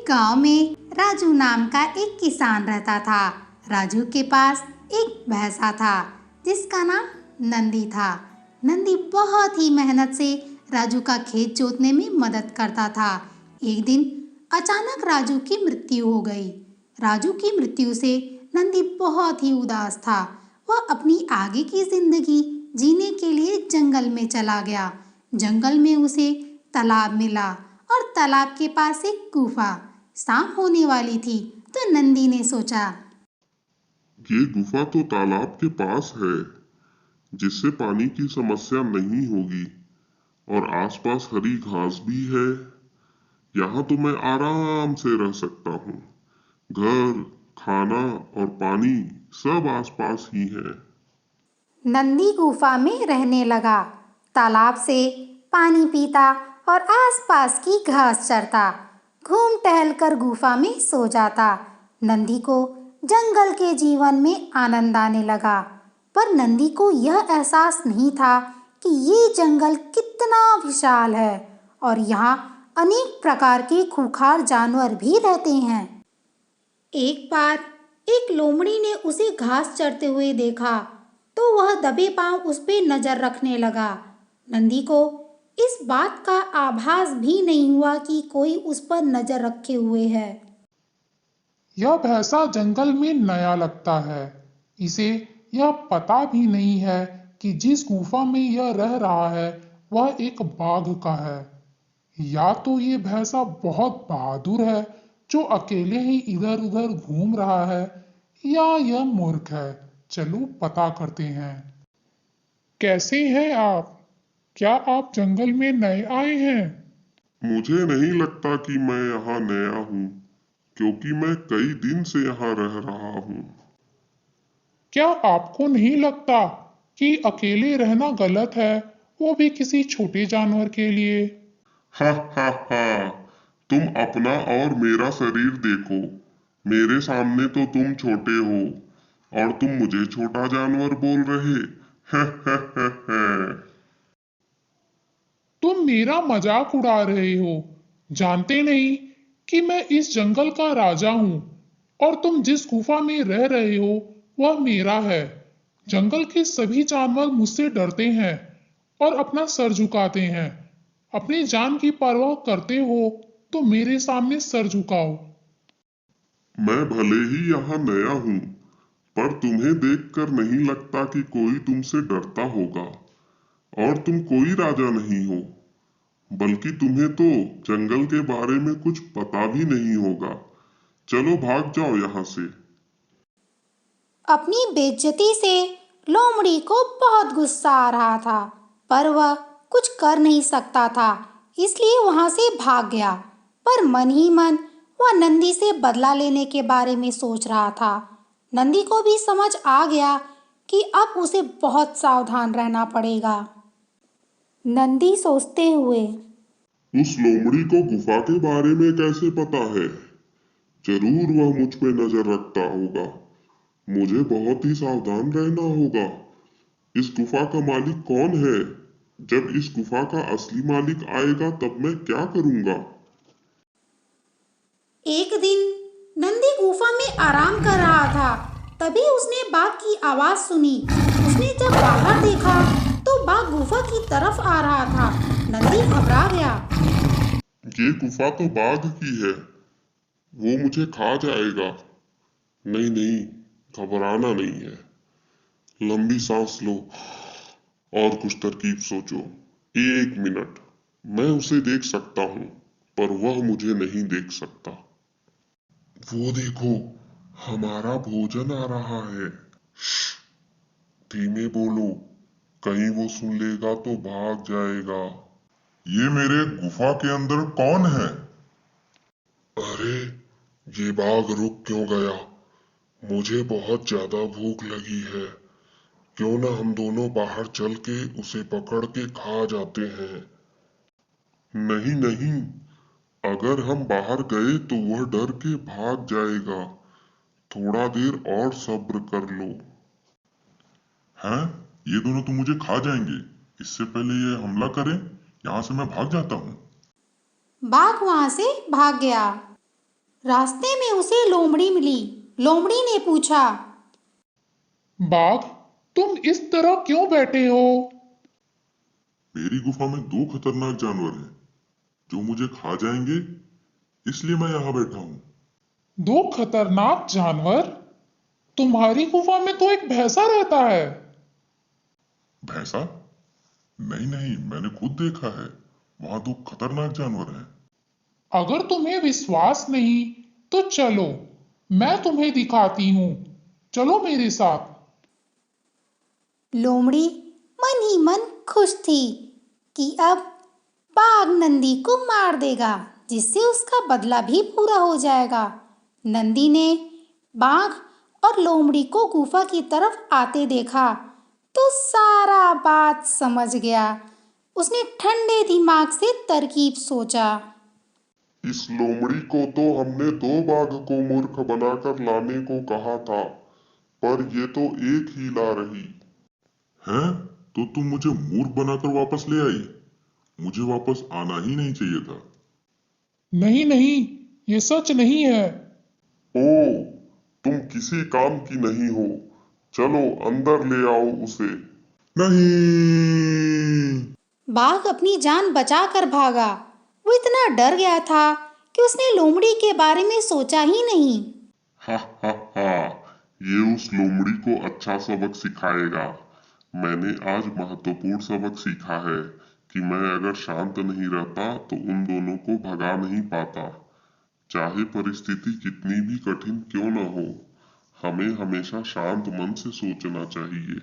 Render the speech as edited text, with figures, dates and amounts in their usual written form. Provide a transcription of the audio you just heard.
गांव में राजू नाम का एक किसान रहता था। राजू के पास एक भैंसा था जिसका नाम नंदी था। नंदी बहुत ही मेहनत से राजू का खेत जोतने में मदद करता था। एक दिन अचानक राजू की मृत्यु हो गई। राजू की मृत्यु से नंदी बहुत ही उदास था। वह अपनी आगे की जिंदगी जीने के लिए जंगल में चला गया। जंगल में उसे तालाब मिला और तालाब के पास एक गुफा। शाम होने वाली थी तो नंदी ने सोचा, ये गुफा तो तालाब के पास है, जिससे पानी की समस्या नहीं होगी और आसपास हरी घास भी है। यहाँ तो मैं आराम से रह सकता हूँ। घर, खाना और पानी सब आसपास ही है। नंदी गुफा में रहने लगा। तालाब से पानी पीता और आसपास की घास चरता। घूम टहल कर गुफा में सो जाता। नंदी को जंगल के जीवन में आनंद आने लगा। पर नंदी को यह एहसास नहीं था कि ये जंगल कितना विशाल है और यहाँ अनेक प्रकार के खूंखार जानवर भी रहते हैं। एक बार एक लोमड़ी ने उसे घास चरते हुए देखा तो वह दबे पांव उस पे नजर रखने लगा। नंदी को इस बात का आभास भी नहीं हुआ कि कोई उस पर नजर रखे हुए है। यह भैंसा जंगल में नया लगता है। इसे यह पता भी नहीं है कि जिस गुफा में यह रह रहा है वह एक बाघ का है। या तो ये भैंसा बहुत बहादुर है जो अकेले ही इधर उधर घूम रहा है, या यह मूर्ख है। चलो पता करते हैं। कैसे हैं आप? क्या आप जंगल में नए आए हैं? मुझे नहीं लगता कि मैं यहाँ नया हूँ, क्योंकि मैं कई दिन से यहाँ रह रहा हूँ। क्या आपको नहीं लगता कि अकेले रहना गलत है, वो भी किसी छोटे जानवर के लिए? हा हा हा, तुम अपना और मेरा शरीर देखो। मेरे सामने तो तुम छोटे हो और तुम मुझे छोटा जानवर बोल रहे। तुम मेरा मजाक उड़ा रहे हो। जानते नहीं कि मैं इस जंगल का राजा हूं और तुम जिस गुफा में रह रहे हो वह मेरा है। जंगल के सभी जानवर मुझसे डरते हैं और अपना सर झुकाते हैं। अपनी जान की परवाह करते हो तो मेरे सामने सर झुकाओ। मैं भले ही यहाँ नया हूँ, पर तुम्हें देखकर नहीं लगता कि कोई तुमसे डरता होगा। और तुम कोई राजा नहीं हो, बल्कि तुम्हें तो जंगल के बारे में कुछ पता भी नहीं होगा। चलो भाग जाओ यहाँ से। अपनी बेइज्जती से लोमड़ी को बहुत गुस्सा आ रहा था, पर वह कुछ कर नहीं सकता था, इसलिए वहां से भाग गया। पर मन ही मन वह नंदी से बदला लेने के बारे में सोच रहा था। नंदी को भी समझ आ गया कि अब उसे बहुत सावधान रहना पड़ेगा। नंदी सोचते हुए, उस लोमड़ी को गुफा के बारे में कैसे पता है? जरूर वह मुझ पे नजर रखता होगा। मुझे बहुत ही सावधान रहना होगा। इस गुफा का मालिक कौन है? जब इस गुफा का असली मालिक आएगा तब मैं क्या करूंगा? एक दिन नंदी गुफा में आराम कर रहा था, तभी उसने बाघ की आवाज सुनी। उसने जब बाहर देखा तो बाघ गुफा की तरफ आ रहा था। नंदी घबरा गया। ये गुफा तो बाघ की है, वो मुझे खा जाएगा। नहीं नहीं, घबराना नहीं है। लंबी सांस लो और कुछ तरकीब सोचो। 1 मिनट, मैं उसे देख सकता हूँ, पर वह मुझे नहीं देख सकता। वो देखो, हमारा भोजन आ रहा है। धीमे बोलो, कहीं वो सुन लेगा तो भाग जाएगा। ये मेरे गुफा के अंदर कौन है? अरे, ये बाघ रुक क्यों गया? मुझे बहुत ज्यादा भूख लगी है। क्यों ना हम दोनों बाहर चल के उसे पकड़ के खा जाते हैं। नहीं नहीं, अगर हम बाहर गए तो वह डर के भाग जाएगा। थोड़ा देर और सब्र कर लो। हैं? ये दोनों तो मुझे खा जाएंगे। इससे पहले ये हमला करें, यहाँ से मैं भाग जाता हूँ। बाघ वहां से भाग गया। रास्ते में उसे लोमड़ी मिली। लोमड़ी ने पूछा, बाघ, तुम इस तरह क्यों बैठे हो? मेरी गुफा में दो खतरनाक जानवर हैं जो मुझे खा जाएंगे, इसलिए मैं यहाँ बैठा हूँ। दो खतरनाक जानवर? तुम्हारी गुफा में तो एक भैंसा रहता है। भैंसा? नहीं नहीं, मैंने खुद देखा है, वहां दो खतरनाक जानवर हैं। अगर तुम्हें विश्वास नहीं तो चलो, मैं तुम्हें दिखाती हूँ। चलो मेरे साथ। लोमड़ी मन ही मन खुश थी कि अब बाघ नंदी को मार देगा, जिससे उसका बदला भी पूरा हो जाएगा। नंदी ने बाघ और लोमड़ी को गुफा की तरफ आते देखा तो सारा बात समझ गया। उसने ठंडे दिमाग से तरकीब सोचा। इस लोमड़ी को तो हमने दो बाघ को मूर्ख बनाकर लाने को कहा था, पर ये तो एक ही ला रही है। तो तुम मुझे मूर्ख बनाकर वापस ले आई। मुझे वापस आना ही नहीं चाहिए था। नहीं नहीं, ये सच नहीं है। ओ, तुम किसी काम की नहीं हो। चलो अंदर ले आओ उसे। नहीं। बाघ अपनी जान बचाकर भागा। वो इतना डर गया था कि उसने लोमड़ी के बारे में सोचा ही नहीं। हा हा हा, ये उस लोमड़ी को अच्छा सबक सिखाएगा। मैंने आज महत्वपूर्ण सबक सीखा है कि मैं अगर शांत नहीं रहता तो उन दोनों को भगा नहीं पाता। चाहे परिस्थिति कितनी भी कठिन क्यों न हो, हमें हमेशा शांत मन से सोचना चाहिए।